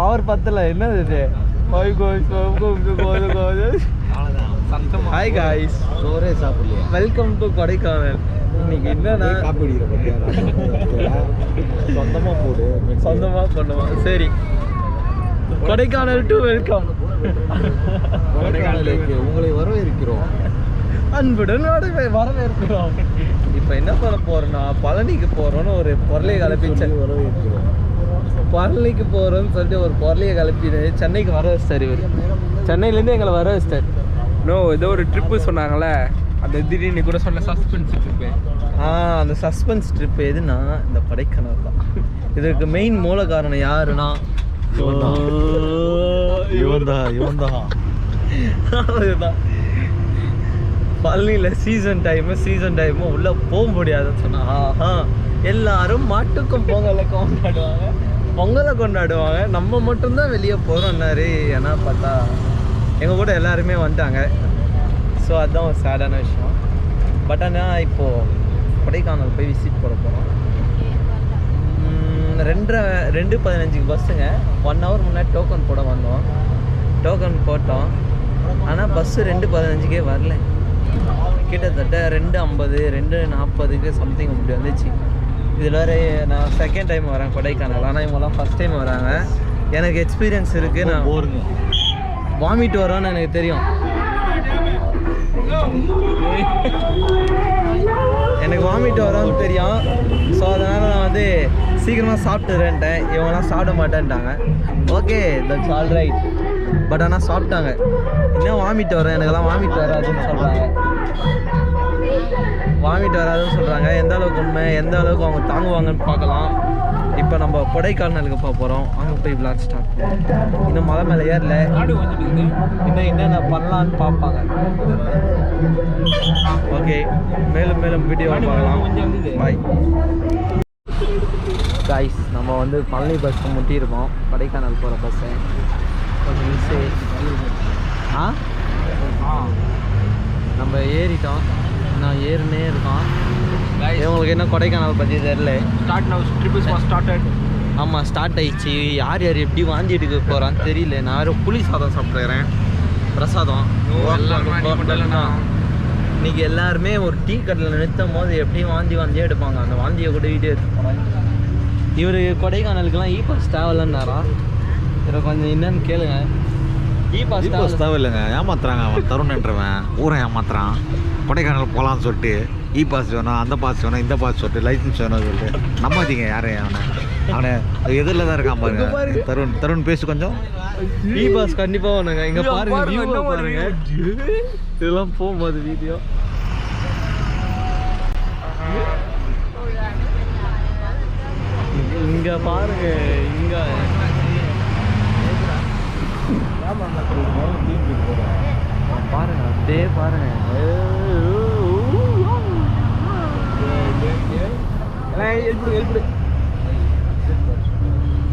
Power பத்தல என்னது இது ஹாய் காய்ஸ் சோரே சாப்பிடலையா வெல்கம் டு கொடைக்கானல் இன்னைக்கு என்னன்னா காப்பி அடிக்கிற பத்தியா சொந்தமா பண்ணுவோம் சரி கொடைக்கானல் டு வெல்கம் கொடைக்கானலுக்கு உங்களை வரவேற்கிறோம் அன்புடன் வரவேற்கிறோம் இப்போ என்ன பண்ண போறோம்னா பழனிக்கு போறோம்னு ஒரு பொருளையை கலப்பிச்சு வரவேற்கிறோம் பழனிக்கு போகிறோம்னு சொல்லிட்டு ஒரு பொருளையை கலப்பிடு சென்னைக்கு வர வச்சிட்டார் இவர் சென்னையிலேருந்து எங்களை வர வச்சிட்டார் நோ ஏதோ ஒரு ட்ரிப்பு சொன்னாங்களே அந்த திடீர்னு கூட சொன்ன சஸ்பென்ஸ் ட்ரிப்பு அந்த சஸ்பென்ஸ் ட்ரிப் எதுனா இந்த கொடைக்கானல் தான் இதுக்கு மெயின் மூல காரணம் யாருன்னா இவன் தான் அதுதான் பழனியில் சீசன் டைமு உள்ளே போக முடியாதுன்னு சொன்னா எல்லாரும் மாட்டுக்கும் பொங்கலை கொண்டாடுவாங்க நம்ம மட்டும்தான் வெளியே போகிறோம்னாரு ஏன்னா பார்த்தா எங்கள் கூட எல்லாருமே வந்துட்டாங்க ஸோ அதுதான் ஒரு சேடான விஷயம் பட் ஆனால் இப்போது கொடைக்கானல் போய் விசிட் போட போகிறோம் 2:15 பஸ்ஸுங்க 1 hour முன்னாடி டோக்கன் போட வந்தோம் டோக்கன் போட்டோம் ஆனால் பஸ்ஸு 2:15 வரல கிட்டத்தட்ட 2:50 2:40 சம்திங் அப்படி வந்துச்சு இதில் வேறு நான் செகண்ட் டைம் வரேன் கொடைக்கானல் ஆனால் இவங்கெல்லாம் ஃபஸ்ட் டைம் வராங்க எனக்கு எக்ஸ்பீரியன்ஸ் இருக்குது நான் வாமிட் வரோன்னு எனக்கு தெரியும் எனக்கு வாமிட் வரோன்னு தெரியும் ஸோ அதனால் நான் வந்து சீக்கிரமாக சாப்பிட்டுறேன்ட்டேன் இவங்கெல்லாம் சாப்பிட மாட்டேன்ட்டாங்க okay that's all right but ஆனால் சாப்பிட்டாங்க இன்னும் வாமிட் வரும் எனக்கெல்லாம் வாமிட் வராதுன்னு சொல்கிறாங்க எந்த அளவுக்கு உண்மை எந்த அளவுக்கு அவங்க தாங்குவாங்கன்னு பார்க்கலாம் இப்போ நம்ம கொடைக்கானலுக்கு போக போகிறோம் அங்கே போய் விளாட் ஸ்டார்ட் பண்ணுவோம் இன்னும் மலை மேலே ஏறல இன்னும் என்னென்ன பண்ணலான்னு பார்ப்பாங்க ஓகே மேலும் வீடியோ பார்க்கலாம் பாய் காய்ஸ் நம்ம வந்து பழனி பஸ்ஸை முட்டியிருக்கோம் கொடைக்கானல் போகிற பஸ்ஸை கொஞ்சம் மிஸ்ஸு நம்ம ஏறிட்டோம் நான் ஏறினே இருக்கோம் இவங்களுக்கு என்ன கொடைக்கானல் பற்றி தெரியல ஆமாம் ஸ்டார்ட் ஆயிடுச்சு யார் எப்படி வாந்தி எடுக்க போகிறான்னு தெரியல நான் வேறு புளி சாதம் சாப்பிட்றேன் பிரசாதம் இன்னைக்கு எல்லாருமே ஒரு டீ கடையில் நிறுத்தும் போது எப்படியும் வாந்தியே எடுப்பாங்க அந்த வாந்தியை கூட வீடியோ எடுத்து போகிறாங்க இவர் கொடைக்கானலுக்குலாம் பாஸ் தேவையில்லைன்னாரா இவரை கொஞ்சம் என்னன்னு கேளுங்க பாஸ் தேவையில்லைங்க ஏமாத்துறாங்க அவன் தருணன்றவன் ஊரை ஏமாத்துறான் கொடைக்கானல் போகலான்னு சொல்லிட்டு பாஸ் வேணும் அந்த பாஸ் வேணும் இந்த பாஸ் சொல்லிட்டு லைசன்ஸ் வேணும் சொல்லிட்டு நம்பாதீங்க யாரையும் அவனை எதிரில் தான் இருக்கான் பாருங்க தருண் பேசு கொஞ்சம் பாஸ் கண்டிப்பாக வேணுங்க இங்கே பாருங்க இதெல்லாம் போகும்போது வீடியோ இங்கே பாருங்க இங்கே பாருங்க அப்படியே பாருங்க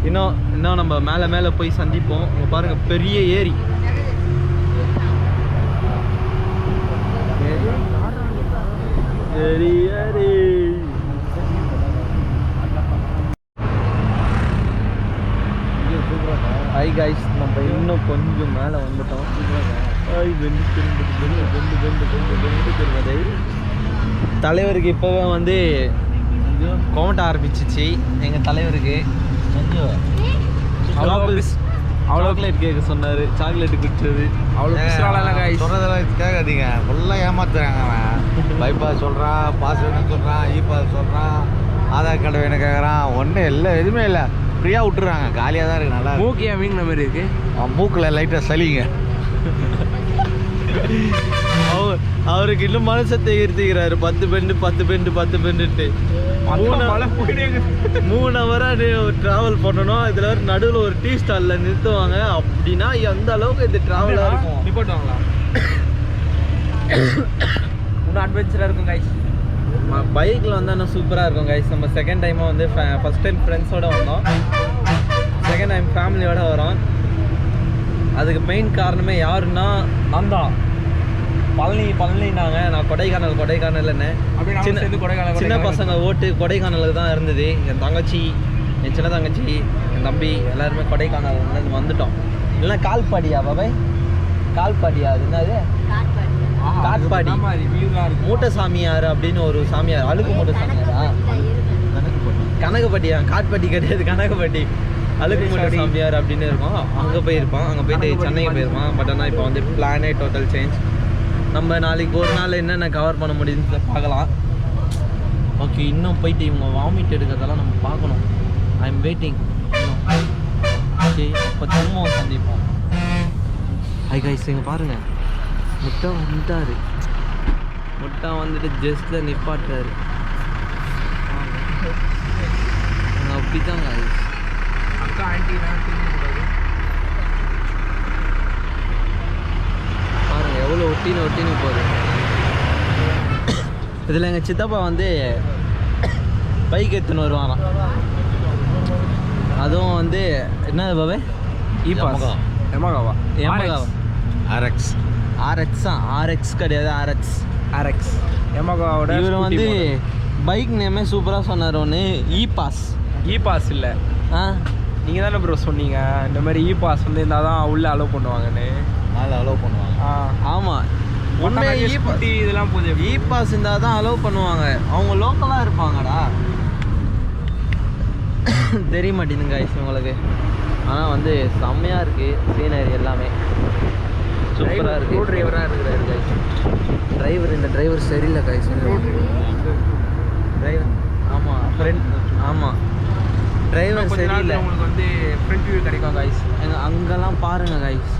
இன்னும் நம்ம மேலே போய் சந்திப்போம் இங்கே பாருங்க பெரிய ஏரி ஹை கைஸ் நம்ம இன்னும் கொஞ்சம் மேலே வந்துட்டோம் தலைவருக்கு இப்போவே வந்து கோமட்ட ஆரம்பிச்சிச்சு எங்கள் தலைவருக்கு சாக்லேட் கேட்க சொன்னார் சாக்லேட்டு குடிச்சது அவ்வளோ சொல்கிறதெல்லாம் கேட்காதீங்க ஃபுல்லாக ஏமாத்துறாங்க அவன் பைபாஸ் சொல்கிறான் பாஸ் வேணும்னு சொல்கிறான் பாஸ் சொல்கிறான் ஆதார் கார்டு வேணும் கேட்குறான் ஒன்றும் இல்லை எதுவுமே இல்லை ஃப்ரீயாக விட்டுறாங்க காலியாக தான் இருக்குது நல்லா மூக்கு ஏன் வீங்கின மாதிரி இருக்குது மூக்கில் லைட்டாக சளிங்க அவருக்கு இன்னும் மனசை தேர்த்திக்கிறாரு 10 பெண்டு 3 ஹவராக ட்ராவல் பண்ணணும் இதில் வேறு நடுவில் ஒரு டீ ஸ்டாலில் நிறுத்துவாங்க அப்படின்னா எந்த அளவுக்கு இது ட்ராவலாக இருக்கும் நிப்பாட்டுவாங்களா இன்னும் அட்வென்ச்சராக இருக்கும் கைஸ் பைக்கில் வந்தால் சூப்பராக இருக்கும் கைஸ் நம்ம செகண்ட் டைமாக வந்து ஃபஸ்ட் டைம் ஃப்ரெண்ட்ஸோடு வந்தோம் செகண்ட் டைம் ஃபேமிலியோடு வரோம் அதுக்கு மெயின் காரணமே யாருன்னா நான் தான் பழனினாங்க நான் கொடைக்கானல்னு சின்ன பசங்க ஓட்டு கொடைக்கானலுக்கு தான் இருந்தது என் சின்ன தங்கச்சி என் என் தம்பி எல்லாருமே கொடைக்கானல் வந்துட்டோம். இல்லைன்னா கால்பாடியா பாபாய்? கால்பாடியா அது என்னது? காட்பாடி மூட்டை சாமியார் அப்படின்னு ஒரு சாமியார். அழுக்கு மூட்டை சாமியாரா? கனகப்பட்டியா? காட்பாடி கிடையாது, கனகப்பட்டி. அழுக்கு மூட்டை சாமியார் அப்படின்னு இருக்கும். அங்கே போயிருப்பான். அங்கே போயிட்டு சென்னைக்கு போயிருப்பான். பட் ஆனால் இப்போ வந்து பிளானே டோட்டல் சேஞ்ச். நம்ம நாளைக்கு ஒரு நாள் என்னென்ன கவர் பண்ண முடியுதுன்னு பார்க்கலாம். ஓகே, இன்னும் போயிட்டு இவங்க வாமிட் எடுக்கிறதெல்லாம் நம்ம பார்க்கணும். I am waiting. ஓகே, இப்போ திரும்பவும் சந்திப்போம். ஹை கைஸ், இங்கே பாருங்கள், முட்டை வந்துட்டாரு. முட்டை வந்துட்டு ஜஸ்ட்டில் நிப்பாட்டுறாரு. அப்படிதான் கைஸ். அக்கா ஆண்டி பாருங்கள் எவ்வளோ ஒட்டின்னு போகுது. இதில் எங்கள் சித்தப்பா வந்து பைக் எடுத்துன்னு வருவாராம். அதுவும் வந்து என்ன பாபே? இபாஸ் எமகாவா RX ஆர்எக்ஸ் கிடையாது, ஆர்எக்ஸ் எமகாவோட. இவர் வந்து பைக் நேமே சூப்பராக சொன்னார். ஒன்று இபாஸ் இல்லை, நீங்கள் தானே ப்ரோ சொன்னீங்க இந்த மாதிரி இபாஸ் வந்து இருந்தால் தான் உள்ளே அலோவ் பண்ணுவாங்கன்னு. மேலே அலோவ் பண்ணுவாங்க. ஆமாம், உண்மை ஈபாஸ் இதெல்லாம் போகுது. இபாஸ் இருந்தால் தான் அலோவ் பண்ணுவாங்க. அவங்க லோக்கலாக இருப்பாங்கடா. தெரிய மாட்டேங்குதுங்க கைஸ் உங்களுக்கு. ஆனால் வந்து செம்மையாக இருக்குது சீனரி எல்லாமே. சூப்பராக இருக்குது. டிரைவராக இருக்கிறாரு கைஸ். இந்த டிரைவர் சரியில்லை கைஸ். டிரைவர் ஆமாம், ஃப்ரெண்ட் ஆமாம், டிரைவர் சரியில்லை. உங்களுக்கு வந்து ஃப்ரண்ட் வியூ கிடைக்கும் கைஸ். அங்கெல்லாம் பாருங்கள் கைஸ்,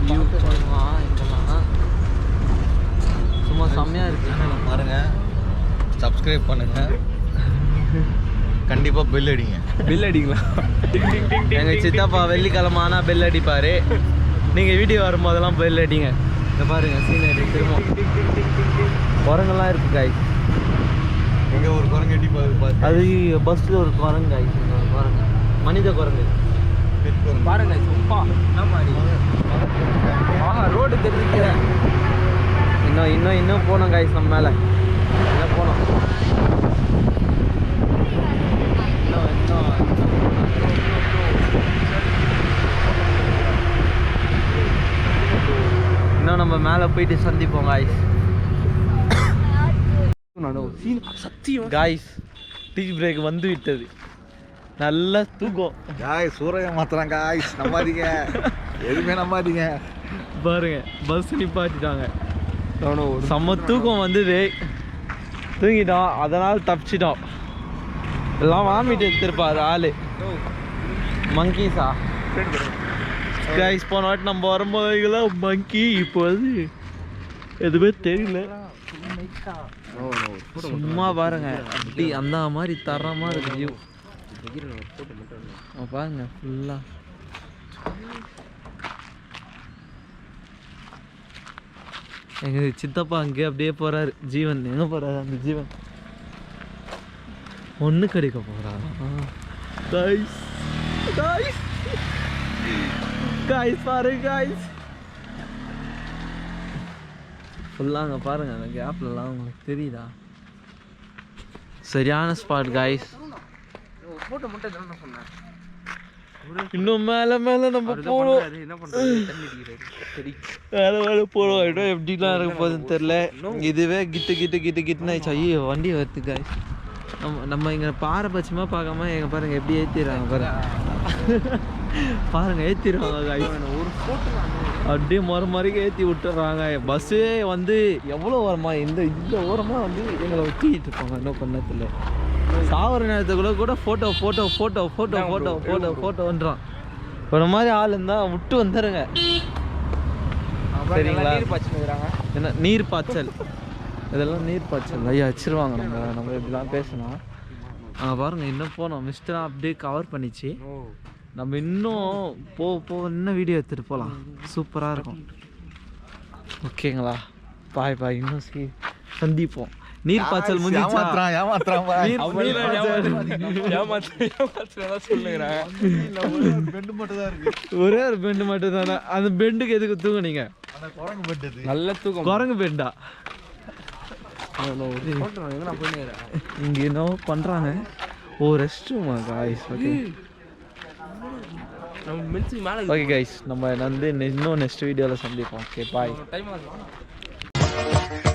வியூ இங்கெல்லாம் சும்மா செம்மையாக இருக்குது. பாருங்கள், சப்ஸ்கிரைப் பண்ணுங்கள், கண்டிப்பாக பெல் அடிங்க. பில் அடிங்களா? எங்கள் சித்தப்பா வெள்ளிக்கிழமை ஆனால் பெல் அடிப்பார். நீங்கள் வீடியோ வரும்போதெல்லாம் பெல் அடிங்க. இங்கே பாருங்கள் சீனரி. திரும்ப குரங்கெல்லாம் இருக்குது காய். எங்கே ஒரு குரங்கு எட்டி பார்த்து அது பஸ்ஸில் ஒரு குரங்கு காய். குரங்கு, மனித குரங்கு பாருங்க. சும்மா என்ன மாதிரி ரோடு தெரிஞ்சுக்கிறேன். இன்னும் போனோம் காய்ஸ். நம்ம மேலே இன்னும் போனோம். இன்னும் நம்ம மேலே போயிட்டு சந்திப்போம் காய்ஸ். சத்தியம் காய்ஸ், டீ பிரேக் வந்து விட்டது. நல்லா தூக்கம். காய்ஸ், சூறைய மாத்திரம் காய்ஸ், நம்பாதீங்க, எதுவுமே நம்பாதீங்க. பாருங்க, பஸ் நிப்பாட்டிட்டாங்க. செம்ம தூக்கம் வந்தது, தூங்கிட்டோம். அதனால் தப்பிச்சிட்டோம். எல்லாம் வாமிட்டு எடுத்துருப்பாரு ஆளு. மங்கீஸா கைஸ்? போன வாட்டி நம்ம வரும்போது இதெல்லாம் மங்கி. இப்போ வந்து எதுவுமே தெரியல. சும்மா பாருங்க, அப்படி அந்த மாதிரி தரமா இருக்கு வியூ. பாருங்க ஃபுல்லா. எங்க சித்தப்பா அங்கே அப்படியே போறாரு. ஜீவன் எங்க போறாரு? அந்த ஜீவன் ஒன்று கிடைக்க போகிறாரா? காய்ஸ் காய்ஸ் காய்ஸ் பாருங்க காய்ஸ், ஃபுல்லாக அங்கே பாருங்கள். அந்த கேப்லலாம் உங்களுக்கு தெரியுதா? சரியான ஸ்பாட் காய்ஸ். போட்டோ மட்டும் என்ன சொன்னேன். இன்னும் மேலே நம்ம போகணும். என்ன பண்ணுறது? தண்ணி அடிக்கிறாரு. சரி, மேலே போகணும். இன்னும் எப்படிலாம் இருக்க போகுதுன்னு தெரில. இதுவே கிட்டுன்னு ஆயிடுச்சு. ஐயோ, வண்டி வருது காய்ஸ். நம்ம இங்கே பாரபட்சமாக பார்க்காம எங்கே பாருங்கள் எப்படி ஏற்றிடுறாங்க பாருங்க. பாருங்க ஏற்றிடுவாங்க காய்ஸ். ஒரு போட்டோ அப்படியே மறுக்க ஏற்றி விட்டுறாங்க. பஸ்ஸே வந்து எவ்வளோ ஓரமாக இந்த ஓரமாக வந்து எங்களை ஒட்டிக்கிட்டு இருப்பாங்க. இன்னும் பண்ணத்தில் சாவர நேரத்துக்குள்ள கூட ஃபோட்டோன்றான். ஒரு மாதிரி ஆள் இருந்தால் விட்டு வந்துடுங்க. சரிங்களா? என்ன நீர் பாய்ச்சல், இதெல்லாம் நீர் பாய்ச்சல். ஐயா வச்சிருவாங்க. நம்ம இப்படிலாம் பேசணும். பாருங்கள், இன்னும் போனோம். மிஸ்டராக அப்படியே கவர் பண்ணிச்சு. நம்ம இன்னும் இன்னும் வீடியோ எடுத்துகிட்டு போகலாம். சூப்பராக இருக்கும். ஓகேங்களா? பாய். இன்னும் சந்திப்போம். நீர் பாய்ச்சல் முடிஞ்சிச்சா? ஒரே ஒரு பெண்டு மட்டும் தானே. அந்த பெண்டுக்கு எதுக்கு தூங்குனீங்க? நல்ல தூக்கம். குரங்கு பெண்டா? இங்கே என்ன பண்ணுறாங்க? ஓ, ரெஸ்ட் ரூமா காய்ஸ்? ஓகே, நம்ம மில்ஸுக்கு மேலே ஓகே கைஸ் நம்ம வந்து இன்னும் நெக்ஸ்ட் வீடியோவில் சந்திப்போம். Okay bye. டைம் ஆகுது.